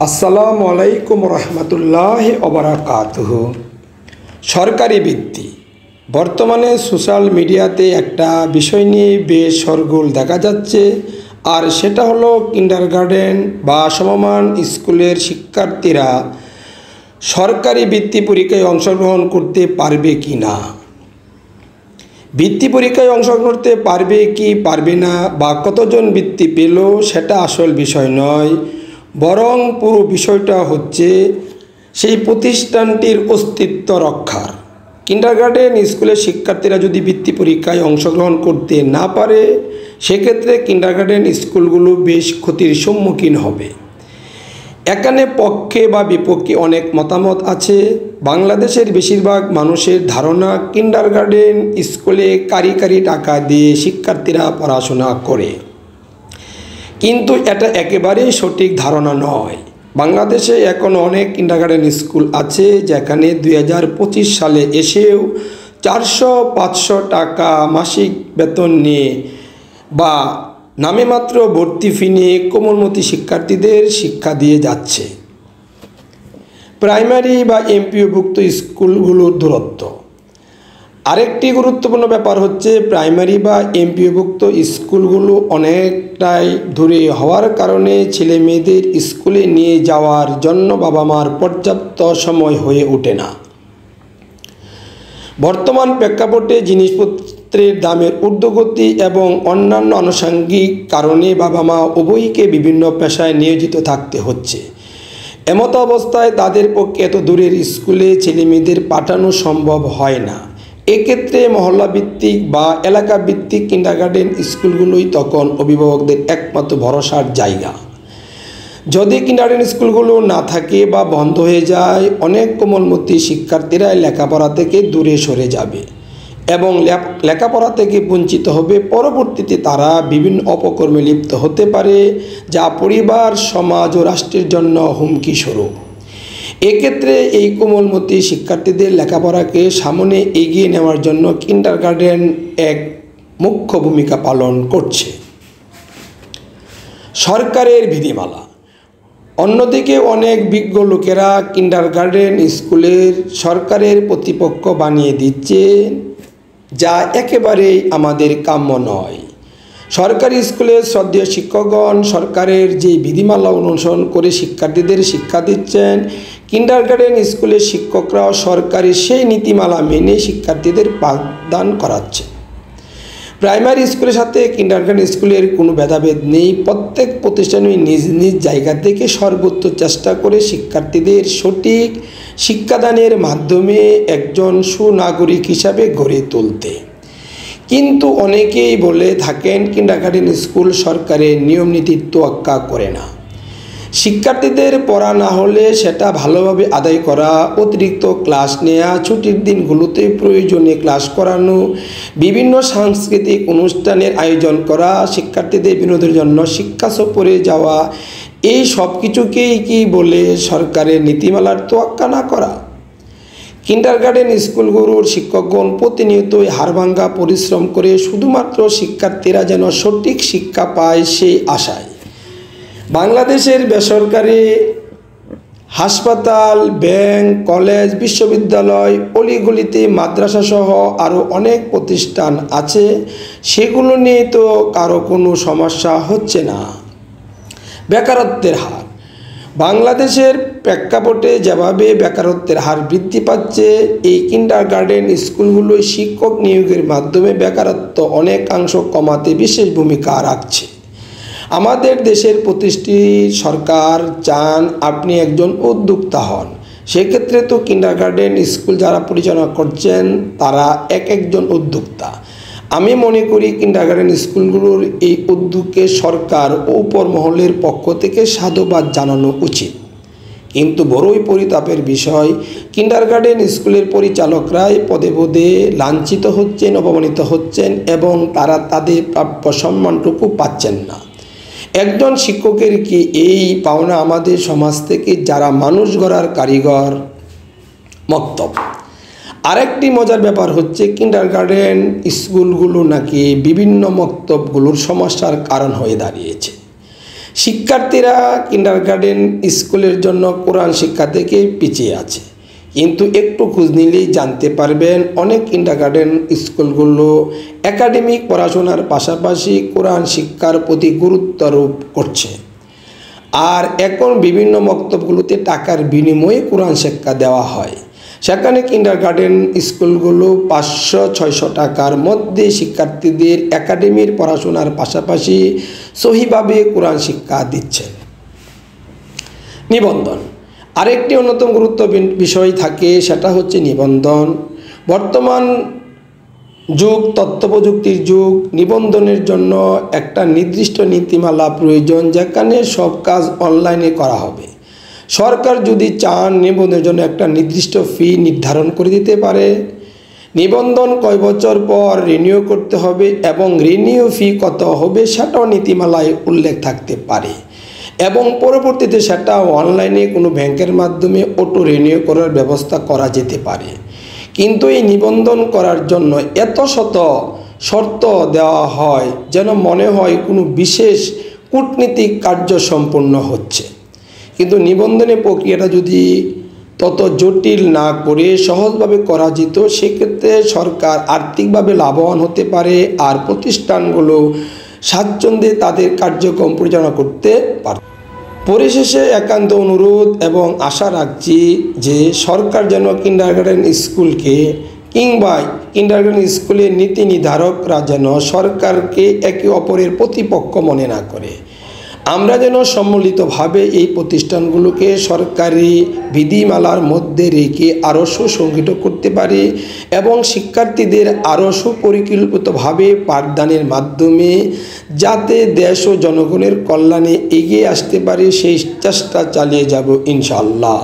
আসসালামু আলাইকুম রহমতুল্লাহি ওবারাকাতুহু। সরকারি বৃত্তি বর্তমানে সোশ্যাল মিডিয়াতে একটা বিষয় নিয়ে বেশ শোরগোল দেখা যাচ্ছে, আর সেটা হলো কিন্ডারগার্টেন বা সমমান স্কুলের শিক্ষার্থীরা সরকারি বৃত্তি পরীক্ষায় অংশগ্রহণ করতে পারবে কি না। বৃত্তি পরীক্ষায় অংশগ্রহণ করতে পারবে কি পারবে না বা কতজন বৃত্তি পেল সেটা আসল বিষয় নয়, বরং পুরো বিষয়টা হচ্ছে সেই প্রতিষ্ঠানটির অস্তিত্ব রক্ষার। কিন্ডারগার্টেন স্কুলের শিক্ষার্থীরা যদি বৃত্তি পরীক্ষায় অংশগ্রহণ করতে না পারে, সেক্ষেত্রে কিন্ডারগার্টেন স্কুলগুলো বেশ ক্ষতির সম্মুখীন হবে। এখানে পক্ষে বা বিপক্ষে অনেক মতামত আছে। বাংলাদেশের বেশিরভাগ মানুষের ধারণা কিন্ডারগার্টেন স্কুলে কারি টাকা দিয়ে শিক্ষার্থীরা পড়াশোনা করে, কিন্তু এটা একেবারেই সঠিক ধারণা নয়। বাংলাদেশে এখন অনেক কিন্ডারগার্টেন স্কুল আছে যেখানে 2025 সালে এসেও 400-500 টাকা মাসিক বেতন নিয়ে বা নামে মাত্র ভর্তি ফি নিয়ে কোমলমতি শিক্ষার্থীদের শিক্ষা দিয়ে যাচ্ছে। প্রাইমারি বা এমপিওভুক্ত স্কুলগুলোর দূরত্ব আরেকটি গুরুত্বপূর্ণ ব্যাপার হচ্ছে, প্রাইমারি বা এমপিওভুক্ত স্কুলগুলো অনেকটাই দূরে হওয়ার কারণে ছেলে মেয়েদের স্কুলে নিয়ে যাওয়ার জন্য বাবা মার পর্যাপ্ত সময় হয়ে ওঠে না। বর্তমান প্রেক্ষাপটে জিনিসপত্রের দামের ঊর্ধ্বগতি এবং অন্যান্য আনুষঙ্গিক কারণে বাবা মা উভয়কে বিভিন্ন পেশায় নিয়োজিত থাকতে হচ্ছে। এমত অবস্থায় তাদের পক্ষে এত দূরের স্কুলে ছেলে মেয়েদের পাঠানো সম্ভব হয় না। এক্ষেত্রে মহল্লা ভিত্তিক বা এলাকা ভিত্তিক কিন্ডারগার্টেন স্কুলগুলোই তখন অভিভাবকদের একমাত্র ভরসার জায়গা। যদি কিন্ডারগার্টেন স্কুলগুলো না থাকে বা বন্ধ হয়ে যায়, অনেক কোমলমতি শিক্ষার্থীরাই লেখাপড়া থেকে দূরে সরে যাবে এবং লেখাপড়া থেকে বঞ্চিত হবে। পরবর্তীতে তারা বিভিন্ন অপকর্মে লিপ্ত হতে পারে, যা পরিবার, সমাজ ও রাষ্ট্রের জন্য হুমকি স্বরূপ। এক্ষেত্রে এই কোমলমতি শিক্ষার্থীদের লেখাপড়াকে সামনে এগিয়ে নেওয়ার জন্য কিন্ডারগার্টেন এক মুখ্য ভূমিকা পালন করছে। সরকারের বিধিমালা অন্যদিকে অনেক বিজ্ঞ লোকেরা কিন্ডারগার্টেন স্কুলের সরকারের প্রতিপক্ষ বানিয়ে দিচ্ছে, যা একেবারেই আমাদের কাম্য নয়। সরকারি স্কুলের শ্রদ্ধেয় শিক্ষকগণ সরকারের যে বিধিমালা অনুসরণ করে শিক্ষার্থীদের শিক্ষা দিচ্ছেন, কিন্ডারগার্টেন স্কুলের শিক্ষকরাও সরকারি সেই নীতিমালা মেনে শিক্ষার্থীদের পাঠদান করাচ্ছে। প্রাইমারি স্কুলের সাথে কিন্ডারগার্টেন স্কুলের কোনো ভেদাভেদ নেই। প্রত্যেক প্রতিষ্ঠানই নিজ নিজ জায়গা থেকে সর্বোচ্চ চেষ্টা করে শিক্ষার্থীদের সঠিক শিক্ষাদানের মাধ্যমে একজন সুনাগরিক হিসাবে গড়ে তুলতে। কিন্তু অনেকেই বলে থাকেন কিন্ডারগার্টেন স্কুল সরকারের নিয়ম নীতির তোয়াক্কা করে না। শিক্ষার্থীদের পড়া না হলে সেটা ভালোভাবে আদায় করা, অতিরিক্ত ক্লাস নেওয়া, ছুটির দিনগুলোতে প্রয়োজনে ক্লাস করানো, বিভিন্ন সাংস্কৃতিক অনুষ্ঠানের আয়োজন করা, শিক্ষার্থীদের বিনোদনের জন্য শিক্ষা সফরে যাওয়া, এই সব কিছুকেই কি বলে সরকারের নীতিমালার তোয়াক্কা না করা। কিন্ডারগার্টেন স্কুলগুলোর শিক্ষকগণ প্রতিনিয়তই হাড়ভাঙ্গা পরিশ্রম করে শুধুমাত্র শিক্ষার্থীরা যেন সঠিক শিক্ষা পায় সেই আশায় বাংলাদেশের বেসরকারি হাসপাতাল, ব্যাংক, কলেজ, বিশ্ববিদ্যালয়, অলিগলিতে মাদ্রাসা সহ আরও অনেক প্রতিষ্ঠান আছে, সেগুলো নিয়ে তো কারো কোনো সমস্যা হচ্ছে না। বেকারত্বের হার বাংলাদেশের প্রেক্ষাপটে যেভাবে বেকারত্বের হার বৃদ্ধি পাচ্ছে, এই কিন্ডারগার্টেন স্কুলগুলোয় শিক্ষক নিয়োগের মাধ্যমে বেকারত্ব অনেকাংশ কমাতে বিশেষ ভূমিকা রাখছে। আমাদের দেশের প্রতিষ্ঠিত সরকার চান আপনি একজন উদ্যোক্তা হন। সেক্ষেত্রে তো কিন্ডারগার্টেন স্কুল যারা পরিচালনা করছেন তারা একজন উদ্যোক্তা। আমি মনে করি কিন্ডারগার্টেন স্কুলগুলোর এই উদ্যোগকে সরকার ও উপর মহলের পক্ষ থেকে সাধুবাদ জানানো উচিত। কিন্তু বড়ই পরিতাপের বিষয়, কিন্ডারগার্টেন স্কুলের পরিচালকরাই পদে পদে লাঞ্ছিত হচ্ছেন, অপমানিত হচ্ছেন এবং তারা তাদের প্রাপ্য সম্মানটুকু পাচ্ছেন না। একজন শিক্ষকের কি এই পাওনা আমাদের সমাজ থেকে যারা মানুষ গড়ার কারিগর মক্তব। আরেকটি মজার ব্যাপার হচ্ছে, কিন্ডারগার্টেন স্কুলগুলো নাকি বিভিন্ন মক্তবগুলোর সমস্যার কারণ হয়ে দাঁড়িয়েছে। শিক্ষার্থীরা কিন্ডারগার্টেন স্কুলের জন্য কোরআন শিক্ষা থেকে পিছিয়ে আছে, কিন্তু একটু খোঁজ নিলেই জানতে পারবেন অনেক কিন্ডারগার্টেন স্কুলগুলো একাডেমিক পড়াশোনার পাশাপাশি কোরআন শিক্ষার প্রতি গুরুত্ব আরোপ করছে। আর এখন বিভিন্ন মক্তবগুলোতে টাকার বিনিময়ে কোরআন শিক্ষা দেওয়া হয়। সেখানে কিন্ডারগার্টেন স্কুলগুলো 500-600 টাকার মধ্যে শিক্ষার্থীদের একাডেমির পড়াশোনার পাশাপাশি সহিভাবে কোরআন শিক্ষা দিচ্ছে। নিবন্ধন আরেকটি অন্যতম গুরুত্বপূর্ণ বিষয় থাকে, সেটা হচ্ছে নিবন্ধন। বর্তমান যুগ তথ্য প্রযুক্তির যুগ। নিবন্ধনের জন্য একটা নির্দিষ্ট নীতিমালা প্রয়োজন, যেখানে সব কাজ অনলাইনে করা হবে। সরকার যদি চান নিবন্ধনের জন্য একটা নির্দিষ্ট ফি নির্ধারণ করে দিতে পারে। নিবন্ধন কয় বছর পর রিনিউ করতে হবে এবং রিনিউ ফি কত হবে সেটাও নীতিমালায় উল্লেখ থাকতে পারে, এবং পরবর্তীতে সেটা অনলাইনে কোনো ব্যাংকের মাধ্যমে অটো রিনিউ করার ব্যবস্থা করা যেতে পারে। কিন্তু এই নিবন্ধন করার জন্য এত শত শর্ত দেওয়া হয় যেন মনে হয় কোনো বিশেষ কূটনীতিক কার্য সম্পন্ন হচ্ছে। কিন্তু নিবন্ধনের প্রক্রিয়াটা যদি তত জটিল না করে সহজভাবে করা যেত, সেক্ষেত্রে সরকার আর্থিকভাবে লাভবান হতে পারে আর প্রতিষ্ঠানগুলো স্বাচ্ছন্দ্যে তাদের কার্যক্রম পরিচালনা করতে পারে। পরিশেষে একান্ত অনুরোধ এবং আশা রাখছি যে সরকার যেন কিন্ডারগার্টেন স্কুলকে কিংবা কিন্ডারগার্টেন স্কুলের নীতি নির্ধারকরা যেন সরকারকে একে অপরের প্রতিপক্ষ মনে না করে। আমরা যেন সম্মিলিতভাবে এই প্রতিষ্ঠানগুলোকে সরকারি বিধিমালার মধ্যে রেখে আরও সুসংগঠিত করতে পারি এবং শিক্ষার্থীদের আরও সুপরিকল্পিতভাবে পাঠদানের মাধ্যমে যাতে দেশ ও জনগণের কল্যাণে এগিয়ে আসতে পারে সেই চেষ্টা চালিয়ে যাব ইনশাআল্লাহ।